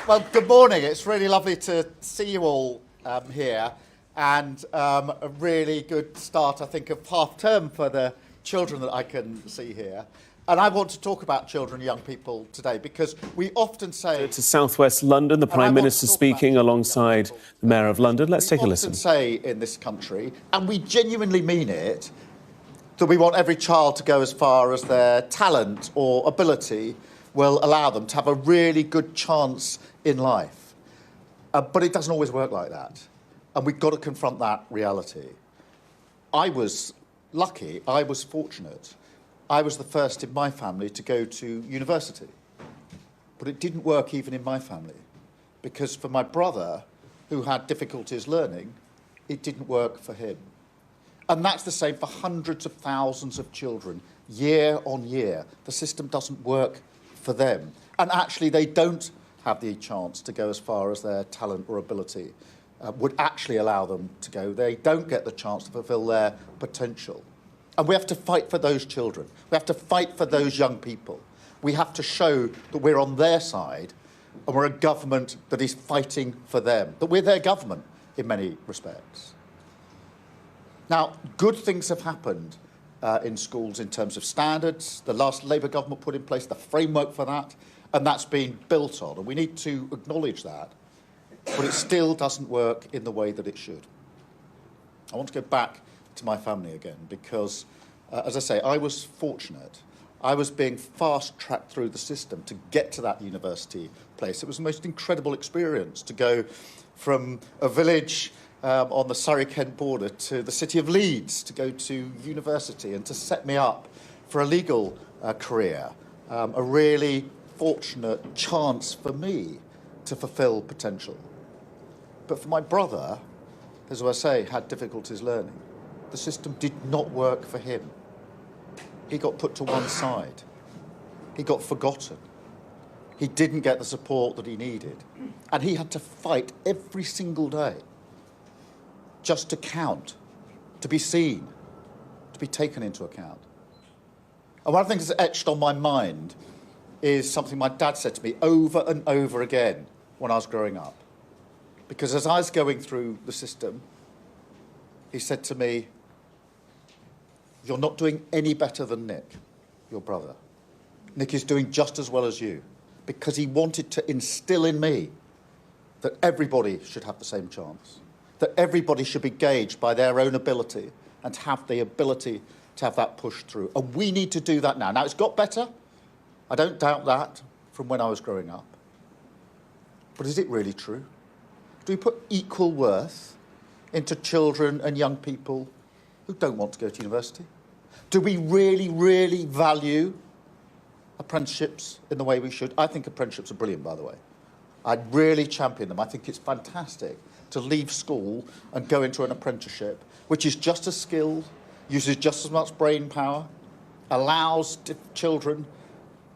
Well, good morning. It's really lovely to see you all here, and a really good start, I think, of half-term for the children that I can see here. And I want to talk about children and young people today because we often say... To southwest London, the Prime Minister speaking alongside the Mayor of London. Let's take a listen. We often say in this country, and we genuinely mean it, that we want every child to go as far as their talent or ability will allow them to have a really good chance in life. But it doesn't always work like that. And we've got to confront that reality. I was lucky, I was fortunate. I was the first in my family to go to university. But it didn't work even in my family. Because for my brother, who had difficulties learning, it didn't work for him. And that's the same for hundreds of thousands of children, year on year. The system doesn't work for them. And actually, they don't have the chance to go as far as their talent or ability would actually allow them to go. They don't get the chance to fulfil their potential. And we have to fight for those children. We have to fight for those young people. We have to show that we're on their side and we're a government that is fighting for them, that we're their government in many respects. Now, good things have happened in schools in terms of standards. The last Labour government put in place the framework for that, and that's been built on. And we need to acknowledge that, but it still doesn't work in the way that it should. I want to go back to my family again because, as I say, I was fortunate. I was being fast-tracked through the system to get to that university place. It was the most incredible experience to go from a village on the Surrey-Kent border to the city of Leeds to go to university and to set me up for a legal career. A really fortunate chance for me to fulfil potential. But for my brother, as I say, had difficulties learning. The system did not work for him. He got put to one side. He got forgotten. He didn't get the support that he needed. And he had to fight every single day just to count, to be seen, to be taken into account. And one of the things that's etched on my mind is something my dad said to me over and over again when I was growing up. Because as I was going through the system, he said to me, "You're not doing any better than Nick, your brother. Nick is doing just as well as you." Because he wanted to instill in me that everybody should have the same chance, that everybody should be gauged by their own ability and have the ability to have that push through. And we need to do that now. Now, it's got better. I don't doubt that from when I was growing up. But is it really true? Do we put equal worth into children and young people who don't want to go to university? Do we really, really value apprenticeships in the way we should? I think apprenticeships are brilliant, by the way. I'd really champion them. I think it's fantastic to leave school and go into an apprenticeship, which is just as skilled, uses just as much brain power, allows children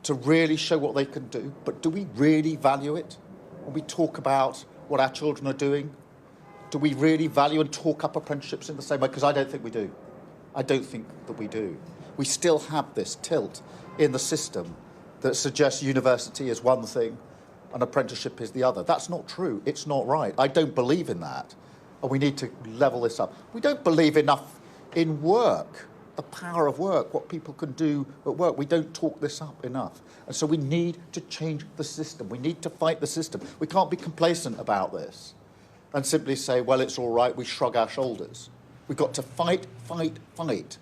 to really show what they can do. But do we really value it? When we talk about what our children are doing, do we really value and talk up apprenticeships in the same way? Because I don't think we do. I don't think that we do. We still have this tilt in the system that suggests university is one thing and apprenticeship is the other. That's not true. It's not right. I don't believe in that. And we need to level this up. We don't believe enough in work, the power of work, what people can do at work. We don't talk this up enough. And so we need to change the system. We need to fight the system. We can't be complacent about this and simply say, well, it's all right, we shrug our shoulders. We've got to fight, fight, fight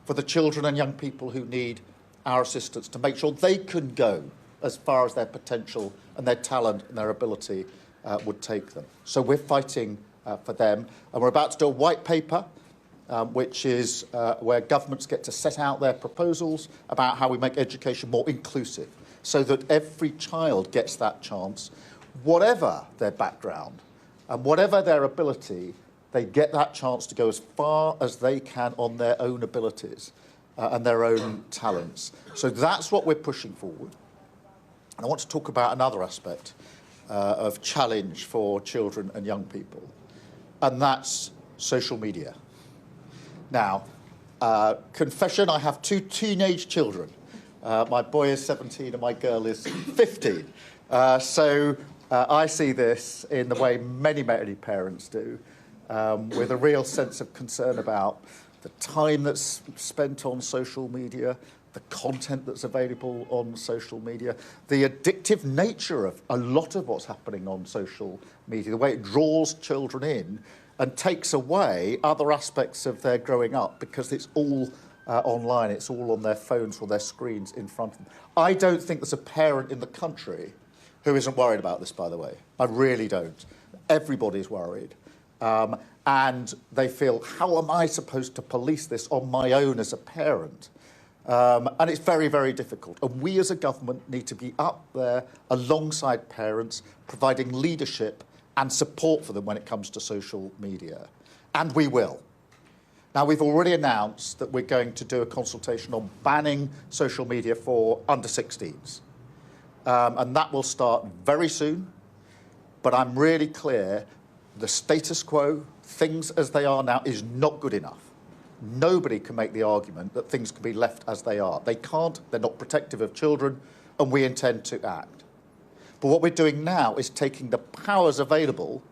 for the children and young people who need our assistance to make sure they can go as far as their potential and their talent and their ability would take them. So we're fighting for them. And we're about to do a white paper, which is where governments get to set out their proposals about how we make education more inclusive so that every child gets that chance, whatever their background and whatever their ability, they get that chance to go as far as they can on their own abilities and their own talents. So that's what we're pushing forward. And I want to talk about another aspect of challenge for children and young people, and that's social media. Now, confession, I have two teenage children. My boy is 17 and my girl is 15. I see this in the way many parents do, with a real sense of concern about the time that's spent on social media, the content that's available on social media, the addictive nature of a lot of what's happening on social media, the way it draws children in and takes away other aspects of their growing up because it's all online, it's all on their phones or their screens in front of them. I don't think there's a parent in the country who isn't worried about this, by the way. I really don't. Everybody's worried. And they feel, how am I supposed to police this on my own as a parent? And it's very, very difficult. And we as a government need to be up there alongside parents, providing leadership and support for them when it comes to social media. And we will. Now, we've already announced that we're going to do a consultation on banning social media for under 16s. And that will start very soon. But I'm really clear the status quo, things as they are now, is not good enough. Nobody can make the argument that things can be left as they are. They can't, they're not protective of children, and we intend to act. But what we're doing now is taking the powers available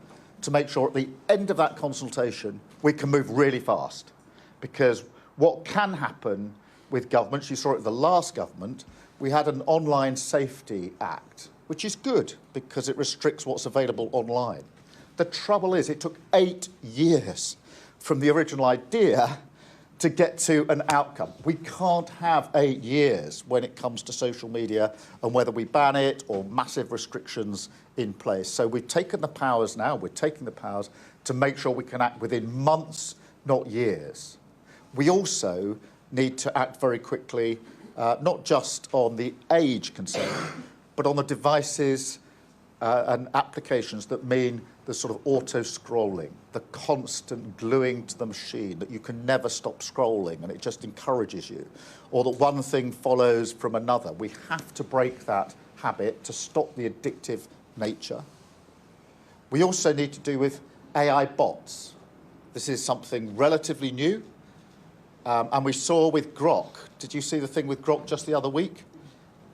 to make sure at the end of that consultation we can move really fast. Because what can happen with governments, you saw it with the last government, we had an Online Safety Act, which is good because it restricts what's available online. The trouble is it took 8 years from the original idea to get to an outcome. We can't have 8 years when it comes to social media and whether we ban it or massive restrictions in place. So we've taken the powers now, we're taking the powers to make sure we can act within months, not years. We also need to act very quickly, not just on the age concern, but on the devices and applications that mean the sort of auto-scrolling, the constant gluing to the machine, that you can never stop scrolling and it just encourages you, or that one thing follows from another. We have to break that habit to stop the addictive nature. We also need to do with AI bots. This is something relatively new, and we saw with Grok. Did you see the thing with Grok just the other week?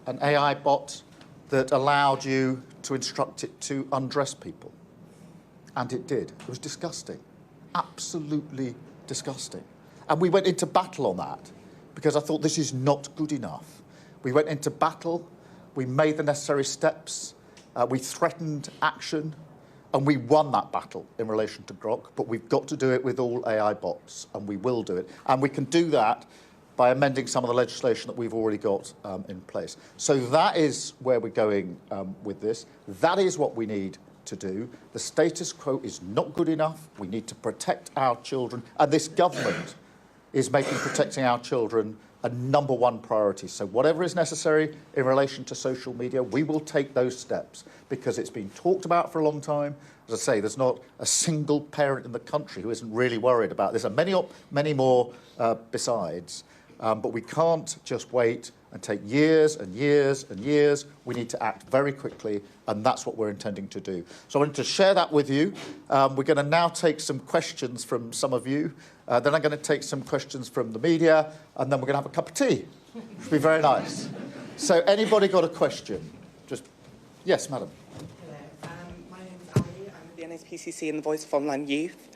An AI bot that allowed you to instruct it to undress people. And it did. It was disgusting. Absolutely disgusting. And we went into battle on that because I thought this is not good enough. We went into battle, we made the necessary steps, we threatened action, and we won that battle in relation to Grok, but we've got to do it with all AI bots, and we will do it. And we can do that by amending some of the legislation that we've already got in place. So that is where we're going with this. That is what we need to do. The status quo is not good enough. We need to protect our children, and this government is making protecting our children a #1 priority. So whatever is necessary in relation to social media, we will take those steps because it's been talked about for a long time. As I say, there's not a single parent in the country who isn't really worried about this, and many more besides. But we can't just wait and take years and years and years. We need to act very quickly, and that's what we're intending to do. So I wanted to share that with you. We're going to now take some questions from some of you. Then I'm going to take some questions from the media, and then we're going to have a cup of tea, which will be very nice. So anybody got a question? Just, yes, madam. My name's Ali. I'm with the NSPCC and the Voice of Online Youth.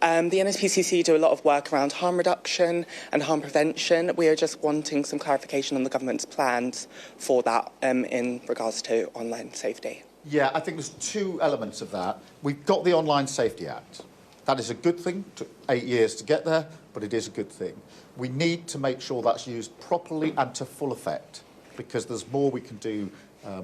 The NSPCC do a lot of work around harm reduction and harm prevention. We are just wanting some clarification on the government's plans for that in regards to online safety. Yeah, I think there's 2 elements of that. We've got the Online Safety Act. That is a good thing. It took 8 years to get there, but it is a good thing. We need to make sure that's used properly and to full effect, because there's more we can do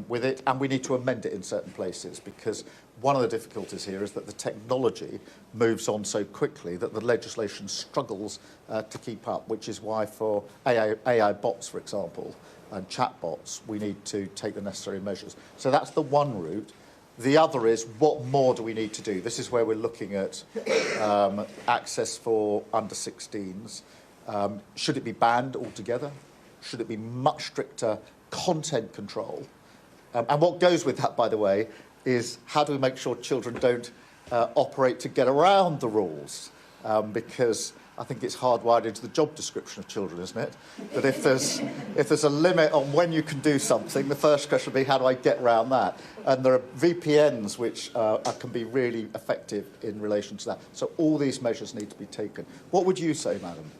with it, and we need to amend it in certain places, because one of the difficulties here is that the technology moves on so quickly that the legislation struggles to keep up, which is why for AI bots, for example, and chat bots, we need to take the necessary measures. So that's the one route. The other is, what more do we need to do? This is where we're looking at access for under 16s. Should it be banned altogether? Should it be much stricter content control? And what goes with that, by the way, is how do we make sure children don't operate to get around the rules? Because I think it's hardwired into the job description of children, isn't it? That if there's a limit on when you can do something, the first question would be, how do I get around that? And there are VPNs which can be really effective in relation to that. So all these measures need to be taken. What would you say, madam?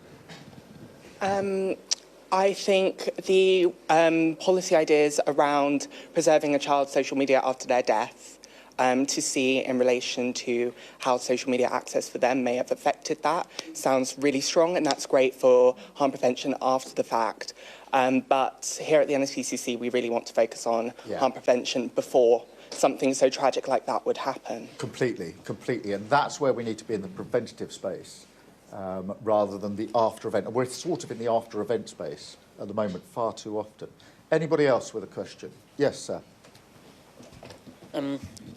I think the policy ideas around preserving a child's social media after their death, to see in relation to how social media access for them may have affected that, sounds really strong, and that's great for harm prevention after the fact. But here at the NSPCC, we really want to focus on harm prevention before something so tragic like that would happen. Completely. And that's where we need to be in the preventative space. Rather than the after event. And we're sort of in the after event space at the moment far too often. Anybody else with a question? Yes, sir.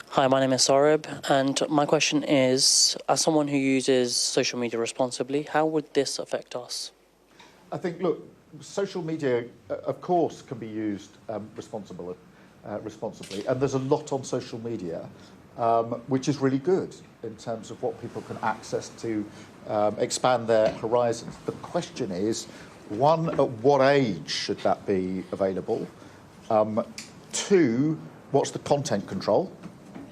Hi, my name is Saurabh, and my question is, as someone who uses social media responsibly, how would this affect us? I think, look, social media, of course, can be used responsibly, and there's a lot on social media which is really good in terms of what people can access to expand their horizons. The question is, one, at what age should that be available? Two, what's the content control?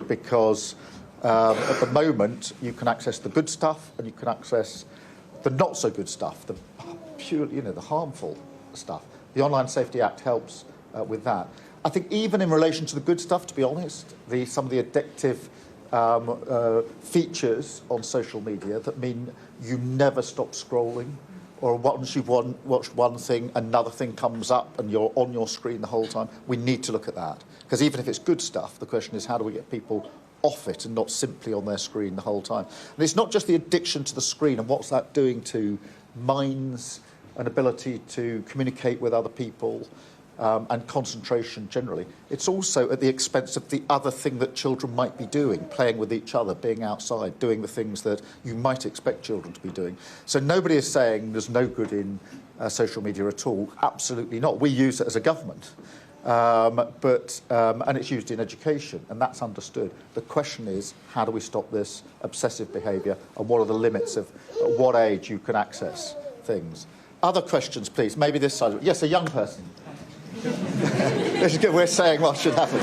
Because at the moment, you can access the good stuff and you can access the not so good stuff, the purely, the harmful stuff. The Online Safety Act helps with that. I think even in relation to the good stuff, to be honest, some of the addictive features on social media that mean you never stop scrolling, or once you've watched one thing, another thing comes up and you're on your screen the whole time. We need to look at that. Because even if it's good stuff, the question is, how do we get people off it and not simply on their screen the whole time? And it's not just the addiction to the screen and what's that doing to minds and ability to communicate with other people, and concentration generally. It's also at the expense of the other thing that children might be doing, playing with each other, being outside, doing the things that you might expect children to be doing. So nobody is saying there's no good in social media at all. Absolutely not. We use it as a government. And it's used in education, and that's understood. The question is, how do we stop this obsessive behaviour, and what are the limits of at what age you can access things? Other questions, please. Maybe this side. Yes, a young person. This is good. We're saying what should happen.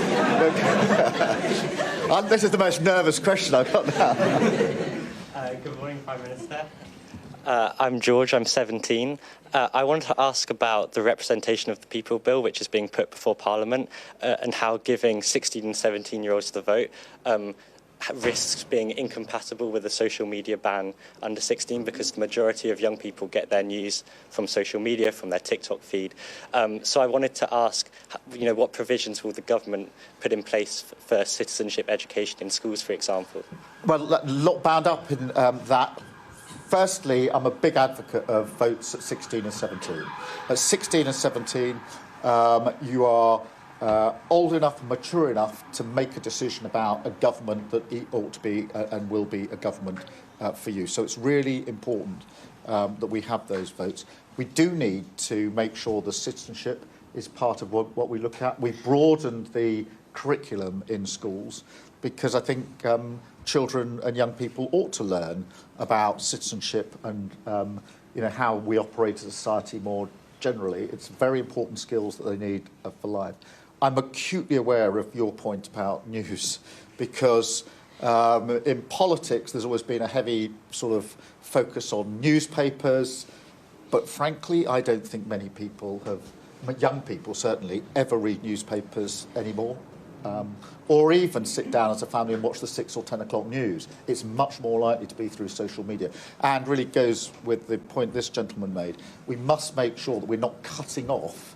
This is the most nervous question I've got now. Good morning, Prime Minister. I'm George, I'm 17. I wanted to ask about the Representation of the People Bill, which is being put before Parliament, and how giving 16 and 17-year-olds the vote risks being incompatible with a social media ban under 16, because the majority of young people get their news from social media, from their TikTok feed. So I wanted to ask, what provisions will the government put in place for citizenship education in schools, for example? Well, a lot bound up in that. Firstly, I'm a big advocate of votes at 16 and 17. At 16 and 17, you are old enough and mature enough to make a decision about a government that ought to be and will be a government for you. So it's really important that we have those votes. We do need to make sure the citizenship is part of what we look at. We've broadened the curriculum in schools because I think children and young people ought to learn about citizenship and how we operate as a society more generally. It's very important skills that they need for life. I'm acutely aware of your point about news because in politics there's always been a heavy sort of focus on newspapers, but frankly I don't think many people young people certainly, ever read newspapers anymore. Or even sit down as a family and watch the 6 or 10 o'clock news. It's much more likely to be through social media. And really goes with the point this gentleman made. We must make sure that we're not cutting off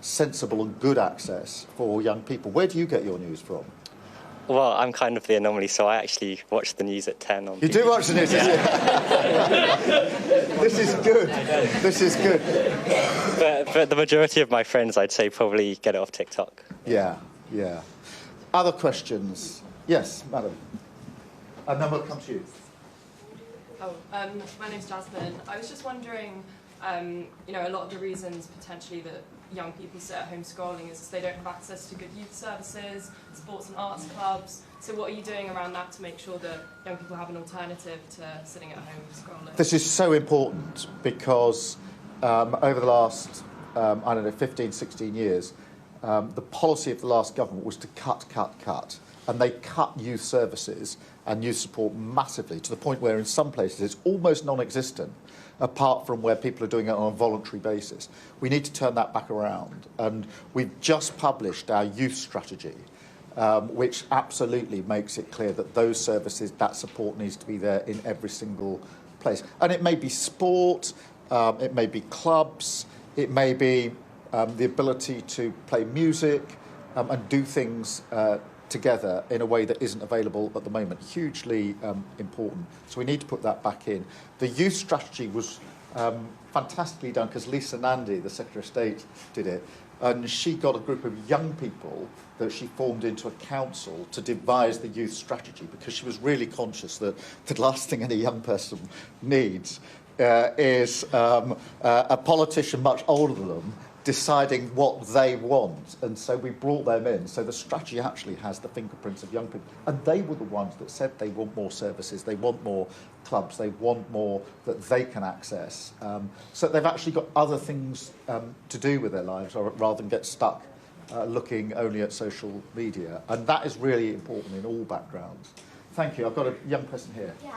sensible and good access for young people. Where do you get your news from? Well, I'm kind of the anomaly, so I actually watch the news at 10 on You do watch the news? Yeah. This is good. This is good. But the majority of my friends, I'd say, probably get it off TikTok. Yeah. Other questions? Yes, madam. And then we'll come to you. My name's Jasmine. I was just wondering, You know, a lot of the reasons potentially that young people sit at home scrolling is they don't have access to good youth services, sports and arts clubs. So what are you doing around that to make sure that young people have an alternative to sitting at home scrolling? This is so important because over the last, 15, 16 years, the policy of the last government was to cut. And they cut youth services and youth support massively to the point where in some places it's almost non-existent, apart from where people are doing it on a voluntary basis. We need to turn that back around. And we've just published our youth strategy, which absolutely makes it clear that those services, that support needs to be there in every single place. And it may be sport, it may be clubs, it may be the ability to play music and do things together in a way that isn't available at the moment. Hugely important. So we need to put that back in. The youth strategy was fantastically done because Lisa Nandy, the Secretary of State, did it. And she got a group of young people that she formed into a council to devise the youth strategy because she was really conscious that the last thing any young person needs is a politician much older than them deciding what they want. And so we brought them in. So the strategy actually has the fingerprints of young people. And they were the ones that said they want more services, they want more clubs, they want more that they can access. So they've actually got other things to do with their lives rather than get stuck looking only at social media. And that is really important in all backgrounds. Thank you. I've got a young person here. Yeah,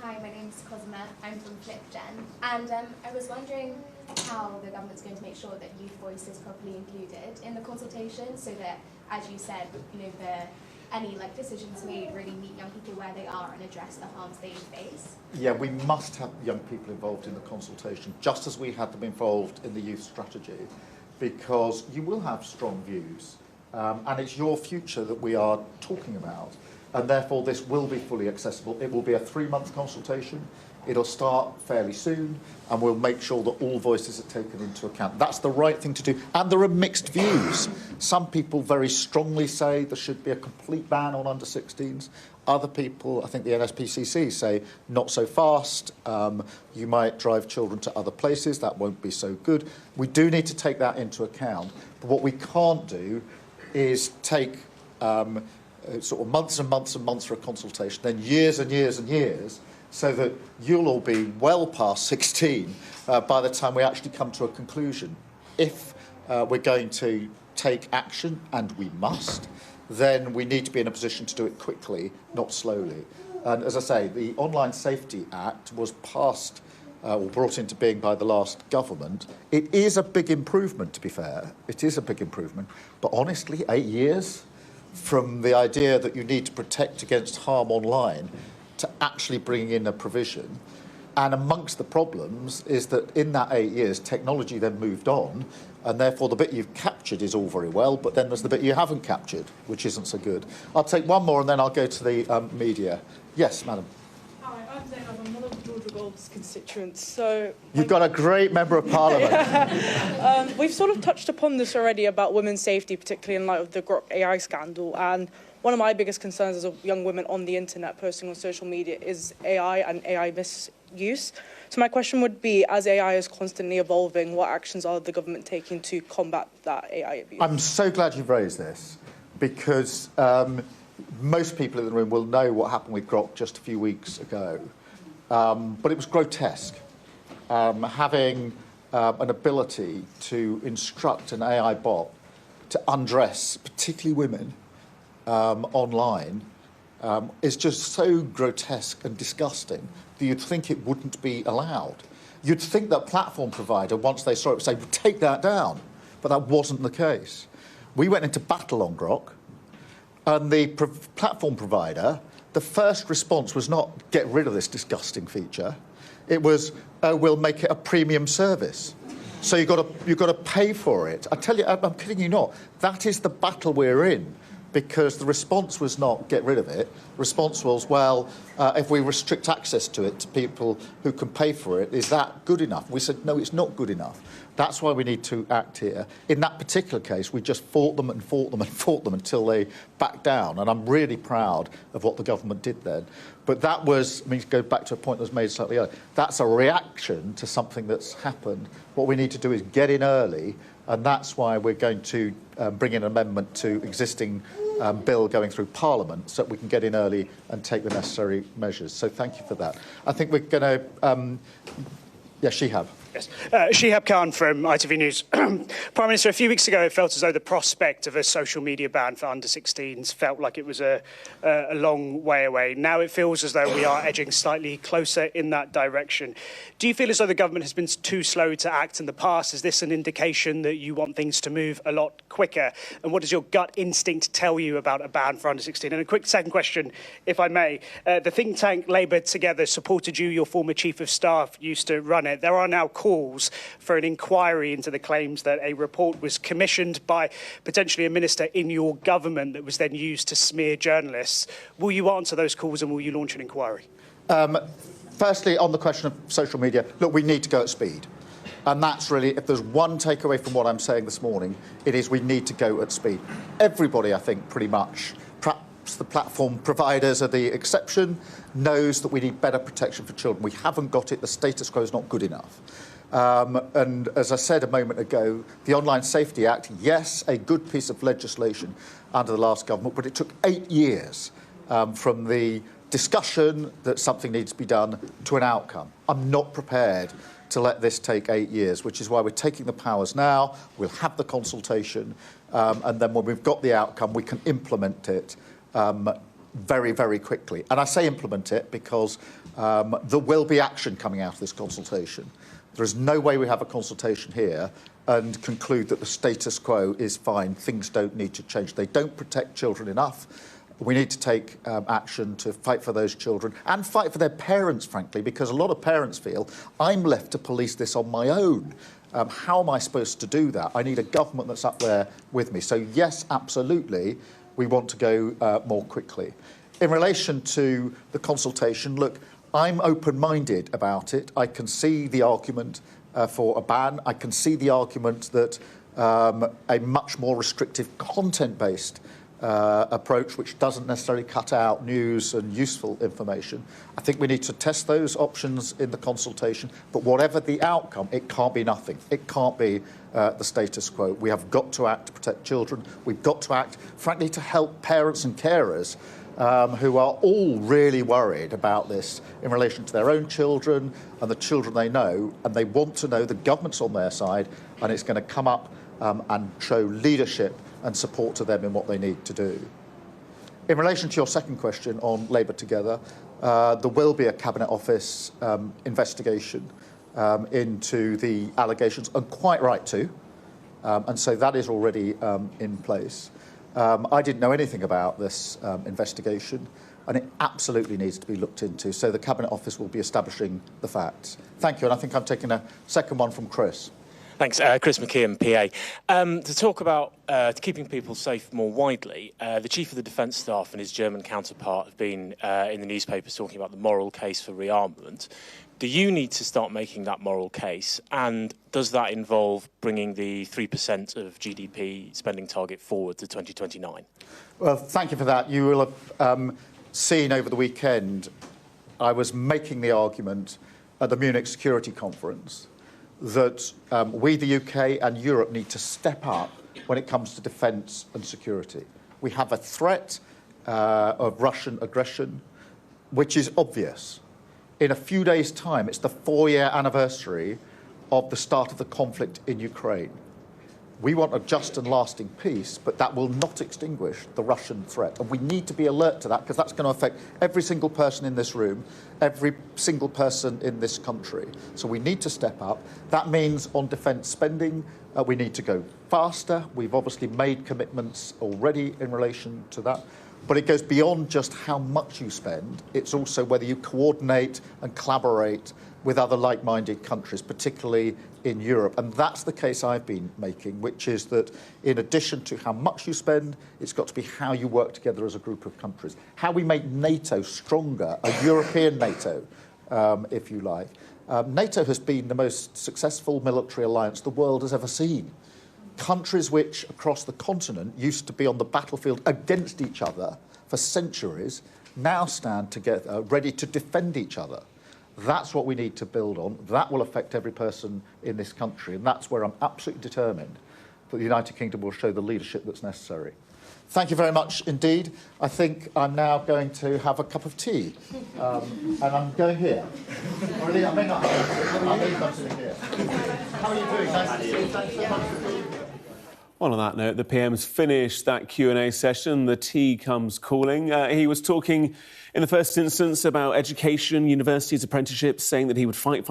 hi, my name's Cosima. I'm from FlipGen. And I was wondering how the government's going to make sure that youth voice is properly included in the consultation so that, as you said, you know, any decisions made really meet young people where they are and address the harms they face. Yeah, we must have young people involved in the consultation, just as we had them involved in the youth strategy, because you will have strong views, and it's your future that we are talking about. And therefore this will be fully accessible. It will be a 3-month consultation. It'll start fairly soon, and we'll make sure that all voices are taken into account. That's the right thing to do. And there are mixed views. Some people very strongly say there should be a complete ban on under-16s. Other people, I think the NSPCC, say not so fast. You might drive children to other places. That won't be so good. We do need to take that into account. But what we can't do is take sort of months and months and months for a consultation, then years and years and years, so that you'll all be well past 16 by the time we actually come to a conclusion. If we're going to take action, and we must, then we need to be in a position to do it quickly, not slowly. And as I say, the Online Safety Act was passed or brought into being by the last government. It is a big improvement, to be fair. It is a big improvement. But honestly, 8 years from the idea that you need to protect against harm online to actually bringing in a provision. And amongst the problems is that in that 8 years, technology then moved on, and therefore the bit you've captured is all very well, but then there's the bit you haven't captured, which isn't so good. I'll take one more and then I'll go to the media. Yes, madam. Hi, I'm Zainab. I'm one of Georgia Gold's constituents. So you've got a great member of parliament. We've sort of touched upon this already about women's safety, particularly in light of the Grok AI scandal. And one of my biggest concerns as a young woman on the internet posting on social media is AI and AI misuse. So my question would be, as AI is constantly evolving, what actions are the government taking to combat that AI abuse? I'm so glad you've raised this, because most people in the room will know what happened with Grok just a few weeks ago. But it was grotesque. Having an ability to instruct an AI bot to undress, particularly women, online is just so grotesque and disgusting that you'd think it wouldn't be allowed. You'd think that platform provider, once they saw it, would say, take that down. But that wasn't the case. We went into battle on Grok, and the platform provider, the first response was not get rid of this disgusting feature. It was, we'll make it a premium service. So you've got to pay for it. I tell you, I'm kidding you not. That is the battle we're in. because the response was not get rid of it. The response was, well, if we restrict access to it to people who can pay for it, is that good enough? We said, no, it's not good enough. That's why we need to act here. In that particular case, we just fought them and fought them and fought them until they backed down. And I'm really proud of what the government did then. But that was, I mean, to go back to a point that was made slightly earlier, that's a reaction to something that's happened. What we need to do is get in early, and that's why we're going to bring in an amendment to existing bill going through Parliament so that we can get in early and take the necessary measures. So thank you for that. I think we're going to... yes, Shihab. Yes. Shihab Khan from ITV News. Prime Minister, a few weeks ago it felt as though the prospect of a social media ban for under-16s felt like it was a long way away. Now it feels as though we are edging slightly closer in that direction. Do you feel as though the government has been too slow to act in the past? Is this an indication that you want things to move a lot quicker? And what does your gut instinct tell you about a ban for under-16? And a quick second question, if I may. The think tank Labour Together supported you. Your former Chief of Staff used to run it. There are now calls for an inquiry into the claims that a report was commissioned by potentially a minister in your government that was then used to smear journalists. Will you answer those calls and will you launch an inquiry? Firstly, on the question of social media, look, we need to go at speed. And that's really, if there's one takeaway from what I'm saying this morning, it is we need to go at speed. Everybody, I think, pretty much, perhaps the platform providers are the exception, knows that we need better protection for children. We haven't got it. The status quo is not good enough. And as I said a moment ago, the Online Safety Act, yes, a good piece of legislation under the last government, but it took 8 years from the discussion that something needs to be done to an outcome. I'm not prepared to let this take 8 years, which is why we're taking the powers now. We'll have the consultation, and then when we've got the outcome, we can implement it very, very quickly. And I say implement it because there will be action coming out of this consultation. There is no way we have a consultation here and conclude that the status quo is fine. Things don't need to change. They don't protect children enough. We need to take action to fight for those children and fight for their parents, frankly, because a lot of parents feel, I'm left to police this on my own. How am I supposed to do that? I need a government that's up there with me. So, yes, absolutely, we want to go more quickly. In relation to the consultation, look, I'm open-minded about it. I can see the argument for a ban. I can see the argument that a much more restrictive content-based approach, which doesn't necessarily cut out news and useful information. I think we need to test those options in the consultation, but whatever the outcome, it can't be nothing. It can't be the status quo. We have got to act to protect children. We've got to act, frankly, to help parents and carers who are all really worried about this in relation to their own children and the children they know, and they want to know the government's on their side and it's going to come up and show leadership and support to them in what they need to do. In relation to your second question on Labour Together, there will be a Cabinet Office investigation into the allegations, and quite right to, and so that is already in place. I didn't know anything about this investigation, and it absolutely needs to be looked into, so the Cabinet Office will be establishing the facts. Thank you, and I think I'm taking a second one from Chris. Thanks. Chris McKeon, PA. To talk about keeping people safe more widely, the Chief of the Defence Staff and his German counterpart have been in the newspapers talking about the moral case for rearmament. Do you need to start making that moral case? And does that involve bringing the 3% of GDP spending target forward to 2029? Well, thank you for that. You will have seen over the weekend, I was making the argument at the Munich Security Conference that we, the UK and Europe, need to step up when it comes to defence and security. We have a threat of Russian aggression, which is obvious. In a few days' time, it's the 4-year anniversary of the start of the conflict in Ukraine. We want a just and lasting peace, but that will not extinguish the Russian threat. And we need to be alert to that, because that's going to affect every single person in this room, every single person in this country. So we need to step up. That means on defence spending, we need to go faster. We've obviously made commitments already in relation to that. But it goes beyond just how much you spend. It's also whether you coordinate and collaborate with other like-minded countries, particularly in Europe. And that's the case I've been making, which is that in addition to how much you spend, it's got to be how you work together as a group of countries. How we make NATO stronger, a European NATO, if you like. NATO has been the most successful military alliance the world has ever seen. Countries which, across the continent, used to be on the battlefield against each other for centuries, now stand together, ready to defend each other. That's what we need to build on. That will affect every person in this country, and that's where I'm absolutely determined that the United Kingdom will show the leadership that's necessary. Thank you very much indeed. I think I'm now going to have a cup of tea, and I'm going here. Or I may not have a I'm sitting here. How are you doing? Nice to see you. Thanks so much for being here. Well, on that note, the PM's finished that Q&A session. The tea comes calling. He was talking in the first instance about education, universities, apprenticeships, saying that he would fight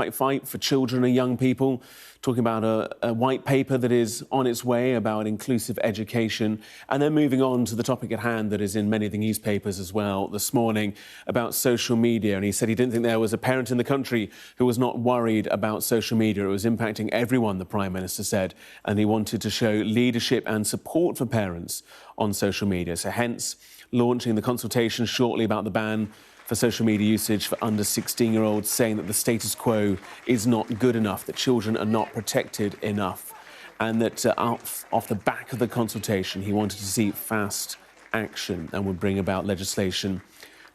for children and young people, talking about a white paper that is on its way about inclusive education, and then moving on to the topic at hand that is in many of the newspapers as well this morning about social media. And he said he didn't think there was a parent in the country who was not worried about social media. It was impacting everyone, the Prime Minister said, and he wanted to show leadership and support for parents on social media. So hence launching the consultation shortly about the ban for social media usage for under 16-year-olds, saying that the status quo is not good enough, that children are not protected enough, and that off the back of the consultation, he wanted to see fast action and would bring about legislation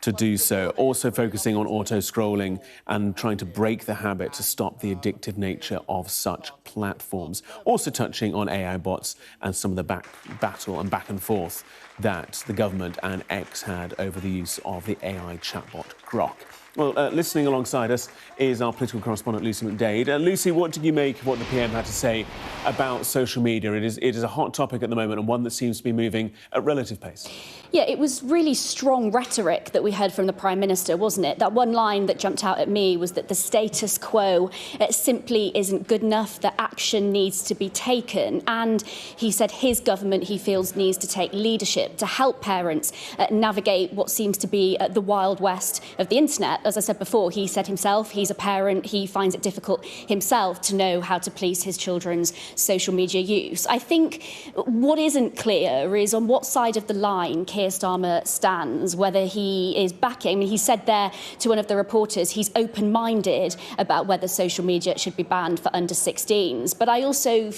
to do so. Also focusing on auto-scrolling and trying to break the habit to stop the addictive nature of such platforms. Also touching on AI bots and some of the battle and back and forth that the government and X had over the use of the AI chatbot Grok. Well, listening alongside us is our political correspondent, Lucy McDade. Lucy, what did you make of what the PM had to say about social media? It is a hot topic at the moment and one that seems to be moving at relative pace. Yeah, it was really strong rhetoric that we heard from the Prime Minister, wasn't it? That one line that jumped out at me was that the status quo simply isn't good enough, that action needs to be taken. And he said his government, he feels, needs to take leadership to help parents navigate what seems to be the wild west of the internet. As I said before, he said himself, he's a parent, he finds it difficult himself to know how to police his children's social media use. I think what isn't clear is on what side of the line Keir Starmer stands, whether he is backing. I mean, he said there to one of the reporters he's open-minded about whether social media should be banned for under 16s. But I also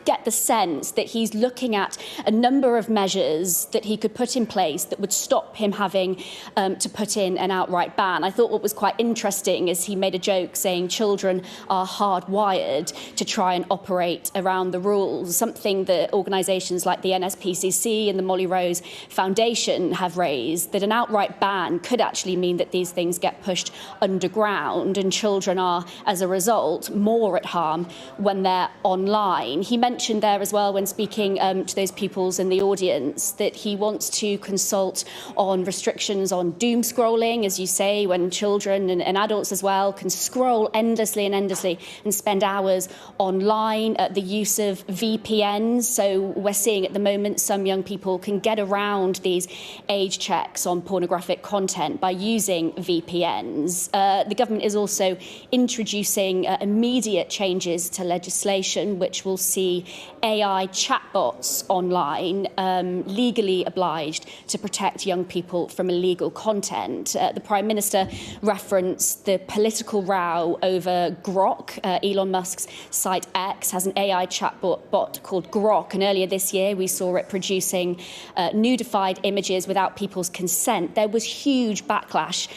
get the sense that he's looking at a number of measures that he could put in place that would stop him having to put in an outright ban. I thought what was quite interesting is he made a joke saying children are hardwired to try and operate around the rules, something that organisations like the NSPCC and the Molly Rose Foundation have raised, that an outright ban could actually mean that these things get pushed underground and children are, as a result, more at harm when they're online. He mentioned there as well, when speaking to those pupils in the audience, that he wants to consult on restrictions on doom scrolling, as you say, when children and adults as well can scroll endlessly and spend hours online. The use of VPNs. So we're seeing at the moment some young people can get around these age checks on pornographic content by using VPNs. The government is also introducing immediate changes to legislation which will see AI chatbots online legally obliged to protect young people from illegal content. The Prime Minister referenced the political row over Grok. Elon Musk's site X has an AI chatbot called Grok, and earlier this year we saw it producing nudified images without people's consent. There was huge backlash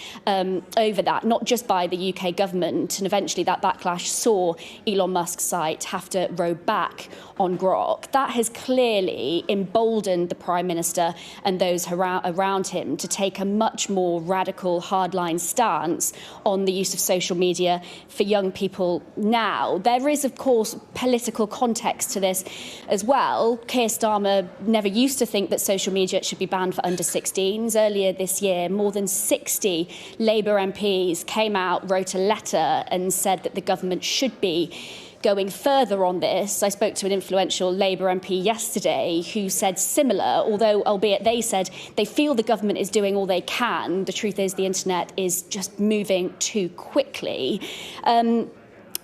over that, not just by the UK government, and eventually that backlash saw Elon Musk's site have to row back on Grok. That has clearly emboldened the Prime Minister and those around him to take a much more radical, hardline stance on the use of social media for young people now. There is, of course, political context to this as well. Keir Starmer never used to think that social media should be banned for under 16s. Earlier this year, more than 60 Labour MPs came out, wrote a letter and said that the government should be going further on this. I spoke to an influential Labour MP yesterday who said similar, although albeit they said they feel the government is doing all they can. The truth is the internet is just moving too quickly.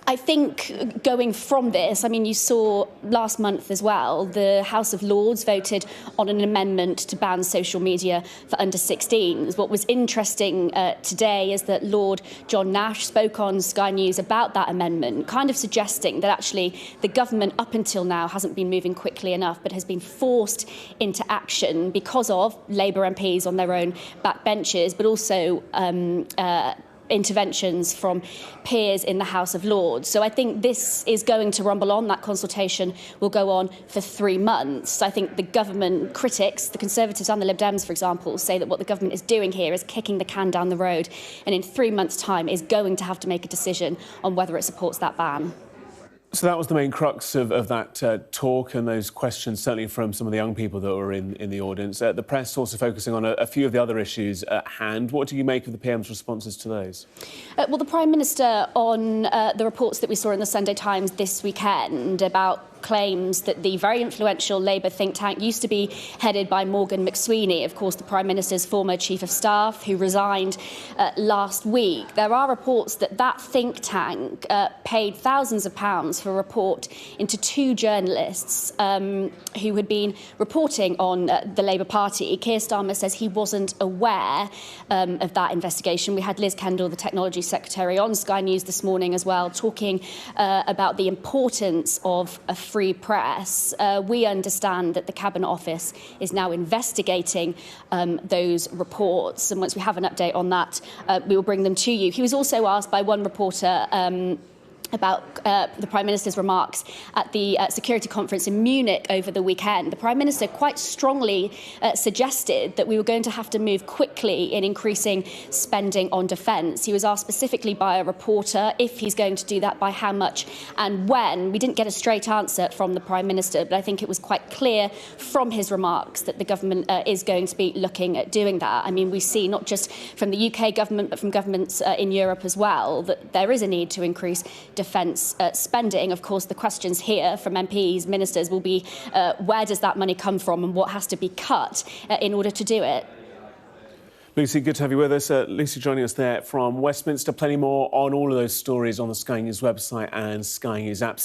I think going from this, I mean, you saw last month as well, the House of Lords voted on an amendment to ban social media for under 16s. What was interesting today is that Lord John Nash spoke on Sky News about that amendment, kind of suggesting that actually the government up until now hasn't been moving quickly enough, but has been forced into action because of Labour MPs on their own backbenches, but also interventions from peers in the House of Lords. So I think this is going to rumble on. That consultation will go on for 3 months. I think the government critics, the Conservatives and the Lib Dems, for example, say that what the government is doing here is kicking the can down the road and in 3 months' time is going to have to make a decision on whether it supports that ban. So that was the main crux of that talk and those questions, certainly from some of the young people that were in the audience. The press also focusing on a few of the other issues at hand. What do you make of the PM's responses to those? Well, the Prime Minister, on the reports that we saw in the Sunday Times this weekend about claims that the very influential Labour think tank used to be headed by Morgan McSweeney, of course, the Prime Minister's former Chief of Staff, who resigned last week. There are reports that that think tank paid thousands of pounds for a report into 2 journalists who had been reporting on the Labour Party. Keir Starmer says he wasn't aware of that investigation. We had Liz Kendall, the Technology Secretary, on Sky News this morning as well, talking about the importance of a free press. We understand that the Cabinet Office is now investigating those reports, and once we have an update on that, we will bring them to you. He was also asked by one reporter about the Prime Minister's remarks at the security conference in Munich over the weekend. The Prime Minister quite strongly suggested that we were going to have to move quickly in increasing spending on defence. He was asked specifically by a reporter if he's going to do that, by how much and when. We didn't get a straight answer from the Prime Minister, but I think it was quite clear from his remarks that the government is going to be looking at doing that. I mean, we see not just from the UK government, but from governments in Europe as well, that there is a need to increase defence spending. Of course, the questions here from MPs, ministers, will be where does that money come from and what has to be cut in order to do it. Lucy, good to have you with us. Lucy joining us there from Westminster. Plenty more on all of those stories on the Sky News website and Sky News app.